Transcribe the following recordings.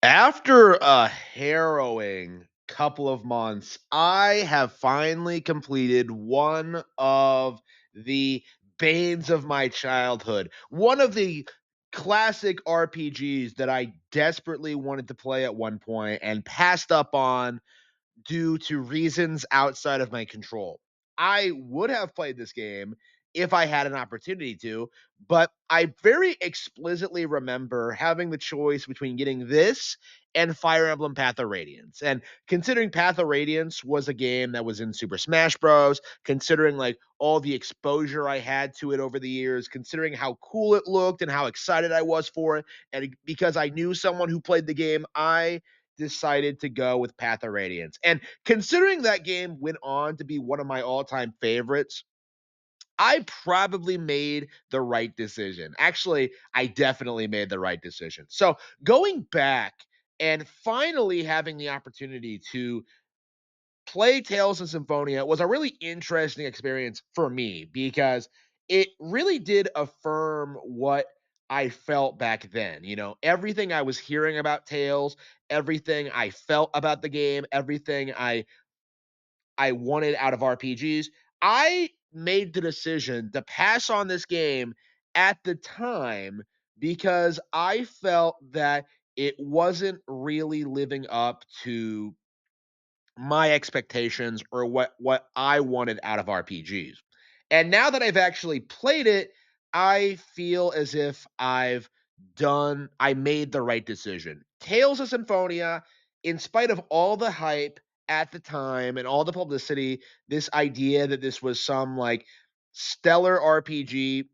After a harrowing couple of months, I have finally completed one of the banes of my childhood. One of the classic RPGs that I desperately wanted to play at one point and passed up on due to reasons outside of my control. I would have played this game if I had an opportunity to, but I very explicitly remember having the choice between getting this and Fire Emblem Path of Radiance. And considering Path of Radiance was a game that was in Super Smash Bros., considering like all the exposure I had to it over the years, considering how cool it looked and how excited I was for it, and because I knew someone who played the game, I decided to go with Path of Radiance. And considering that game went on to be one of my all-time favorites, I probably made the right decision. Actually, I definitely made the right decision. So, going back and finally having the opportunity to play Tales of Symphonia was a really interesting experience for me because it really did affirm what I felt back then. You know, everything I was hearing about Tales, everything I felt about the game, everything I wanted out of RPGs. I made the decision to pass on this game at the time because I felt that it wasn't really living up to my expectations or what I wanted out of RPGs. And now that I've actually played it, I feel as if I made the right decision. Tales of Symphonia, in spite of all the hype at the time and all the publicity, this idea that this was some like stellar RPG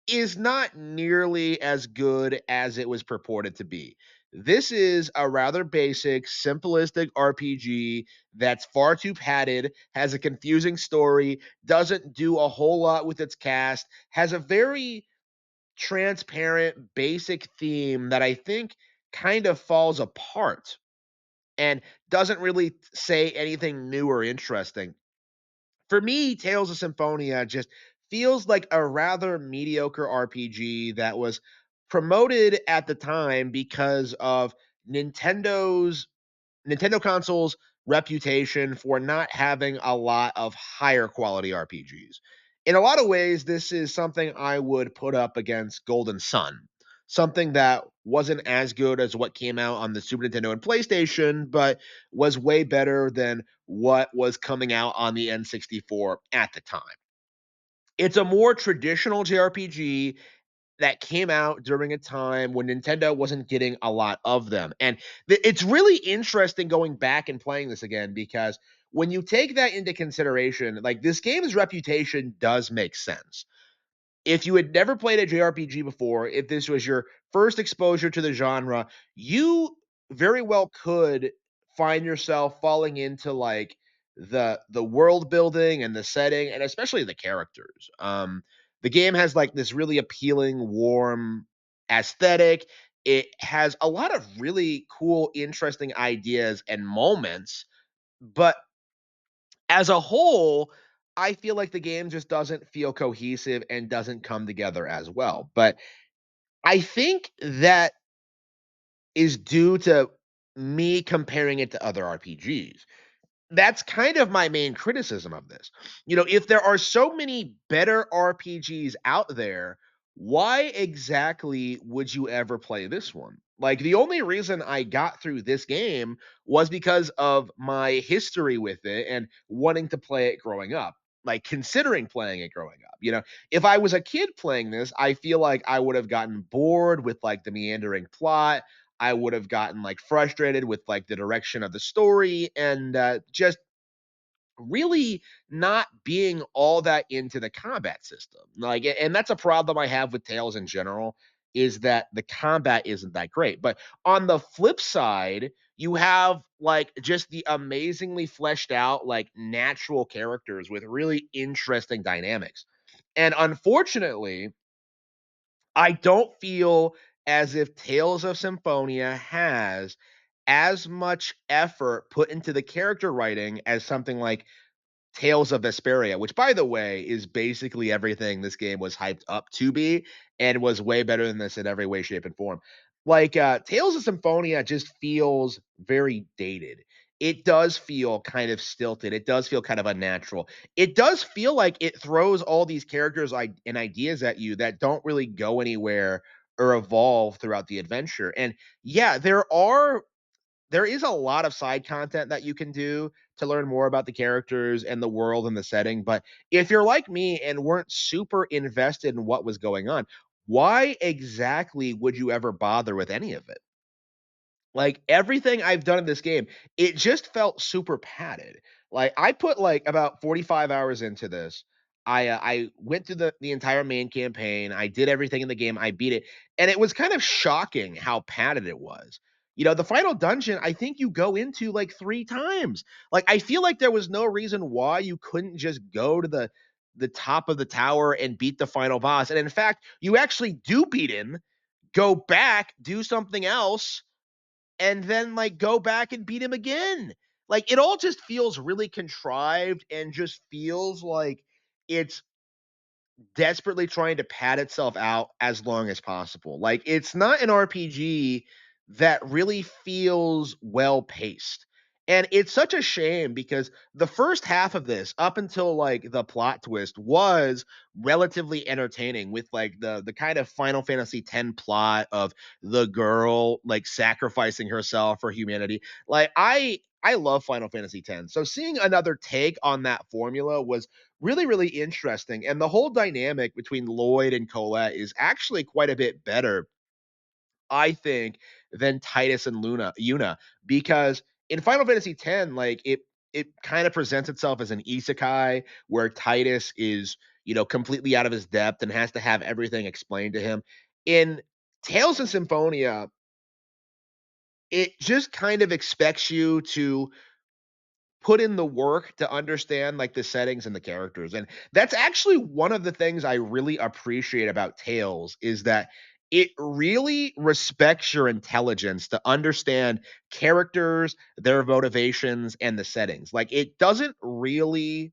is not nearly as good as it was purported to be. This is a rather basic, simplistic RPG that's far too padded, has a confusing story, doesn't do a whole lot with its cast, has a very transparent, basic theme that I think kind of falls apart and doesn't really say anything new or interesting. For me, Tales of Symphonia just feels like a rather mediocre RPG that was promoted at the time because of Nintendo's Nintendo console's reputation for not having a lot of higher quality RPGs. In a lot of ways, this is something I would put up against Golden Sun, something that wasn't as good as what came out on the Super Nintendo and PlayStation, but was way better than what was coming out on the N64 at the time. It's a more traditional JRPG that came out during a time when Nintendo wasn't getting a lot of them. And it's really interesting going back and playing this again because when you take that into consideration, like this game's reputation does make sense. If you had never played a JRPG before, if this was your first exposure to the genre, you very well could find yourself falling into like the world building and the setting and especially the characters. The game has like this really appealing, warm aesthetic. It has a lot of really cool, interesting ideas and moments, but as a whole, I feel like the game just doesn't feel cohesive and doesn't come together as well. But I think that is due to me comparing it to other RPGs. That's kind of my main criticism of this. You know, if there are so many better RPGs out there, why exactly would you ever play this one? Like, the only reason I got through this game was because of my history with it and wanting to play it growing up, like considering playing it growing up. You know, if I was a kid playing this, I feel like I would have gotten bored with like the meandering plot. I would have gotten like frustrated with like the direction of the story and just really not being all that into the combat system. Like, and that's a problem I have with Tales in general is that the combat isn't that great. But on the flip side, you have like just the amazingly fleshed out, like natural characters with really interesting dynamics. And unfortunately, I don't feel as if Tales of Symphonia has as much effort put into the character writing as something like Tales of Vesperia, which by the way is basically everything this game was hyped up to be and was way better than this in every way, shape, and form. Like, Tales of Symphonia just feels very dated. It does feel kind of stilted. It does feel kind of unnatural. It does feel like it throws all these characters and ideas at you that don't really go anywhere or evolve throughout the adventure. And yeah, there is a lot of side content that you can do to learn more about the characters and the world and the setting. But if you're like me and weren't super invested in what was going on, why exactly would you ever bother with any of it? Like, everything I've done in this game, it just felt super padded. Like, I put, like, about 45 hours into this. I went through the entire main campaign, I did everything in the game, I beat it, and it was kind of shocking how padded it was. The final dungeon, I think you go into, like, 3 times. Like, I feel like there was no reason why you couldn't just go to the top of the tower and beat the final boss, and in fact, you actually do beat him, go back, do something else, and then like go back and beat him again. Like it all just feels really contrived and just feels like it's desperately trying to pad itself out as long as possible. Like it's not an RPG that really feels well paced. And it's such a shame because the first half of this up until like the plot twist was relatively entertaining with like the kind of Final Fantasy X plot of the girl like sacrificing herself for humanity. Like I love Final Fantasy X. So seeing another take on that formula was really, really interesting. And the whole dynamic between Lloyd and Colette is actually quite a bit better, I think, than Titus and Una, because in Final Fantasy X, like it kind of presents itself as an isekai where Titus is, completely out of his depth and has to have everything explained to him. In Tales of Symphonia, it just kind of expects you to put in the work to understand like the settings and the characters. And that's actually one of the things I really appreciate about Tales is that it really respects your intelligence to understand characters, their motivations, and the settings. Like it doesn't really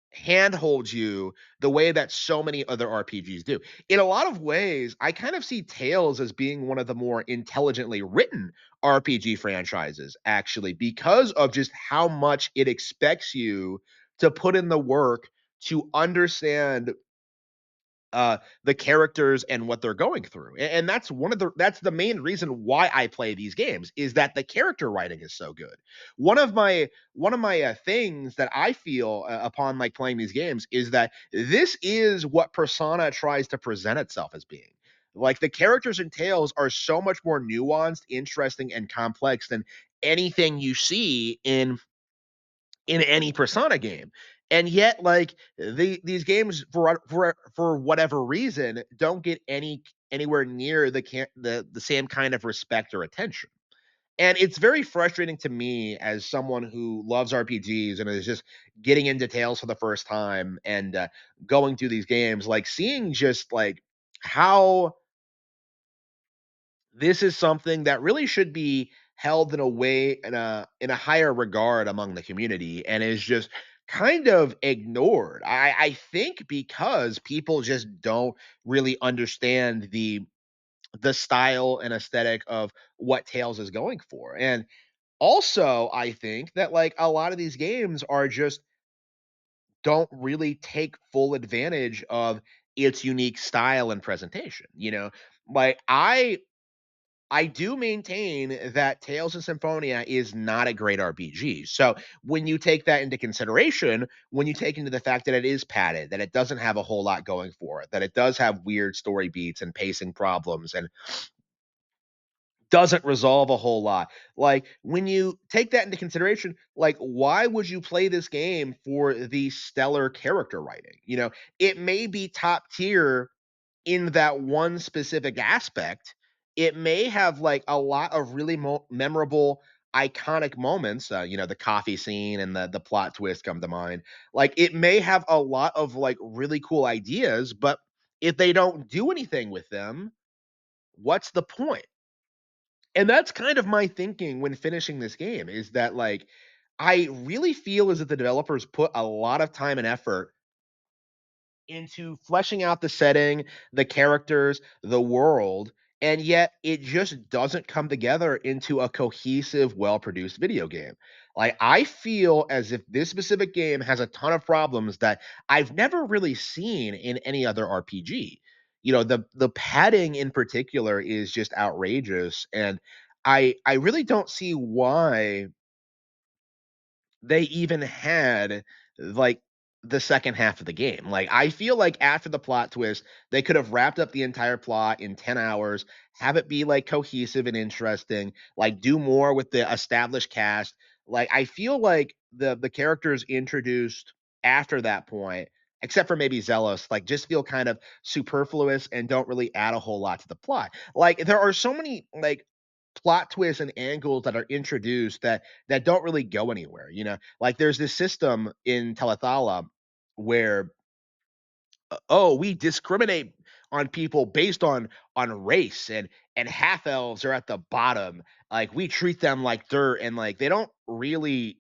handholds you the way that so many other RPGs do. In a lot of ways, I kind of see Tales as being one of the more intelligently written RPG franchises, actually, because of just how much it expects you to put in the work to understand the characters and what they're going through. And that's the main reason why I play these games is that the character writing is so good. One of my things that I feel upon like playing these games is that this is what Persona tries to present itself as being. Like the characters and tales are so much more nuanced, interesting, and complex than anything you see in any Persona game. And yet, like these games, for whatever reason, don't get anywhere near the same kind of respect or attention. And it's very frustrating to me as someone who loves RPGs and is just getting into Tales for the first time and going through these games, like seeing just like how this is something that really should be held in a way in a higher regard among the community and is just kind of ignored. I think because people just don't really understand the style and aesthetic of what Tales is going for. And also I think that like a lot of these games are just don't really take full advantage of its unique style and presentation. Like I do maintain that Tales of Symphonia is not a great RPG. So when you take that into consideration, when you take into the fact that it is padded, that it doesn't have a whole lot going for it, that it does have weird story beats and pacing problems and doesn't resolve a whole lot. Like when you take that into consideration, like why would you play this game for the stellar character writing? It may be top tier in that one specific aspect. It may have like a lot of really memorable iconic moments, the coffee scene and the plot twist come to mind. Like it may have a lot of like really cool ideas, but if they don't do anything with them, what's the point? And that's kind of my thinking when finishing this game is that like I really feel as if the developers put a lot of time and effort into fleshing out the setting, the characters, the world, and yet it just doesn't come together into a cohesive, well-produced video game. Like, I feel as if this specific game has a ton of problems that I've never really seen in any other RPG. You know, the padding in particular is just outrageous, and I really don't see why they even had, like, the second half of the game. Like, I feel like after the plot twist, they could have wrapped up the entire plot in 10 hours, have it be, like, cohesive and interesting, like, do more with the established cast. Like, I feel like the characters introduced after that point, except for maybe Zealous, like, just feel kind of superfluous and don't really add a whole lot to the plot. Like, there are so many, like, plot twists and angles that are introduced that don't really go anywhere, you know? Like, there's this system in Telethala where, oh, we discriminate on people based on race, and half elves are at the bottom. Like, we treat them like dirt, and like they don't really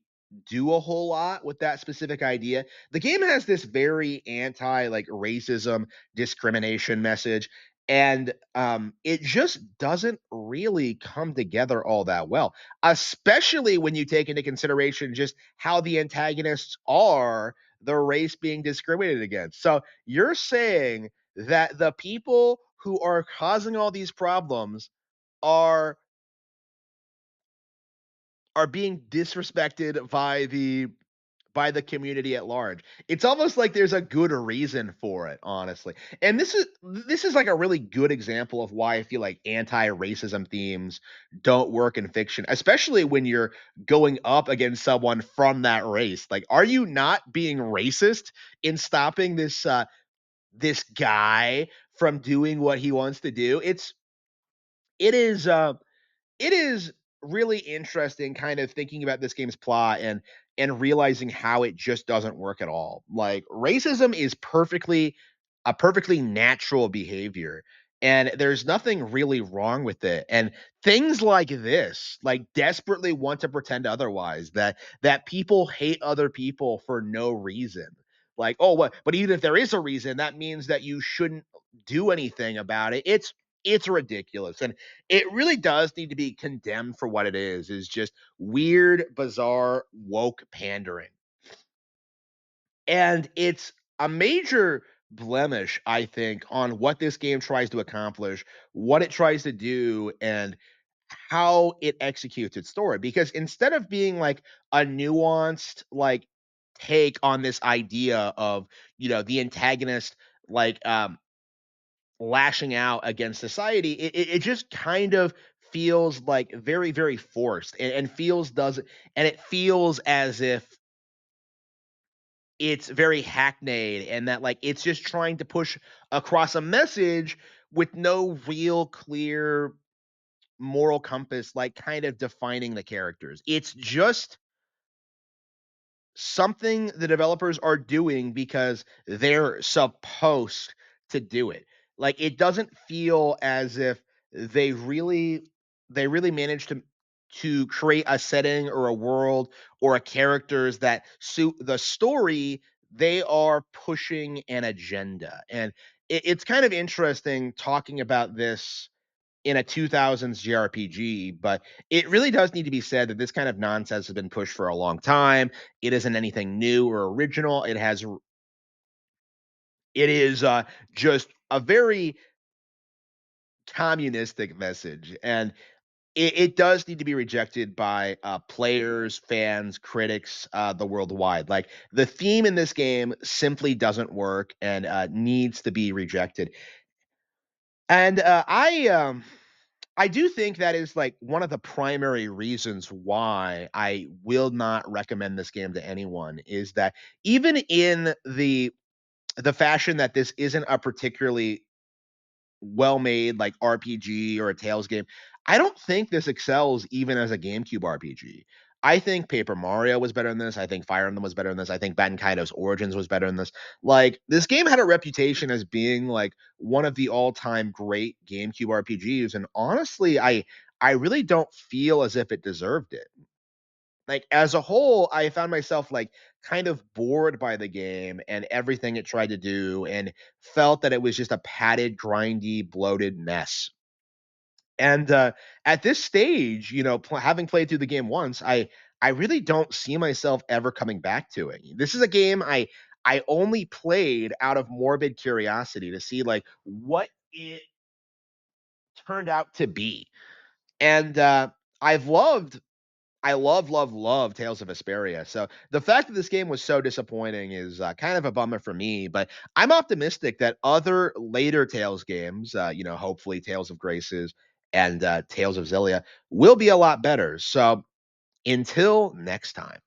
do a whole lot with that specific idea. The game has this very anti like racism discrimination message, and it just doesn't really come together all that well, especially when you take into consideration just how the antagonists are, the race being discriminated against. So you're saying that the people who are causing all these problems are being disrespected by the community at large. It's almost like there's a good reason for it, honestly. And this is like a really good example of why I feel like anti-racism themes don't work in fiction, especially when you're going up against someone from that race. Like, are you not being racist in stopping this guy from doing what he wants to do? It is it is really interesting kind of thinking about this game's plot and realizing how it just doesn't work at all. Like, racism is perfectly natural behavior, and there's nothing really wrong with it. And things like this, like, desperately want to pretend otherwise, that people hate other people for no reason. Like, oh, what, but even if there is a reason, that means that you shouldn't do anything about it. It's ridiculous. And it really does need to be condemned for what it is just weird, bizarre, woke pandering. And it's a major blemish, I think, on what this game tries to accomplish, what it tries to do, and how it executes its story. Because instead of being like a nuanced, like, take on this idea of, the antagonist, like, lashing out against society, it just kind of feels like very, very forced, and feels does and it feels as if it's very hackneyed, and that, like, it's just trying to push across a message with no real clear moral compass, like, kind of defining the characters. It's just something the developers are doing because they're supposed to do it. Like, it doesn't feel as if they really they really managed to create a setting or a world or a characters that suit the story. They are pushing an agenda. And it's kind of interesting talking about this in a 2000s JRPG, but it really does need to be said that this kind of nonsense has been pushed for a long time. It isn't anything new or original. It is just a very communistic message, and it does need to be rejected by players, fans, critics, the worldwide. Like, the theme in this game simply doesn't work and needs to be rejected. And I do think that is, like, one of the primary reasons why I will not recommend this game to anyone, is that even in the fashion that this isn't a particularly well-made, like, RPG or a Tales game, I don't think this excels even as a GameCube RPG. I think Paper Mario was better than this. I think Fire Emblem was better than this. I think Ben Kaido's Origins was better than this. Like, this game had a reputation as being, like, one of the all-time great GameCube RPGs, and honestly, I really don't feel as if it deserved it. Like, as a whole, I found myself, like, kind of bored by the game and everything it tried to do, and felt that it was just a padded, grindy, bloated mess. And at this stage, having played through the game once, I really don't see myself ever coming back to it. This is a game I only played out of morbid curiosity to see like what it turned out to be. And I've loved I love Tales of Vesperia. So the fact that this game was so disappointing is kind of a bummer for me. But I'm optimistic that other later Tales games, hopefully Tales of Graces and Tales of Zillia, will be a lot better. So until next time.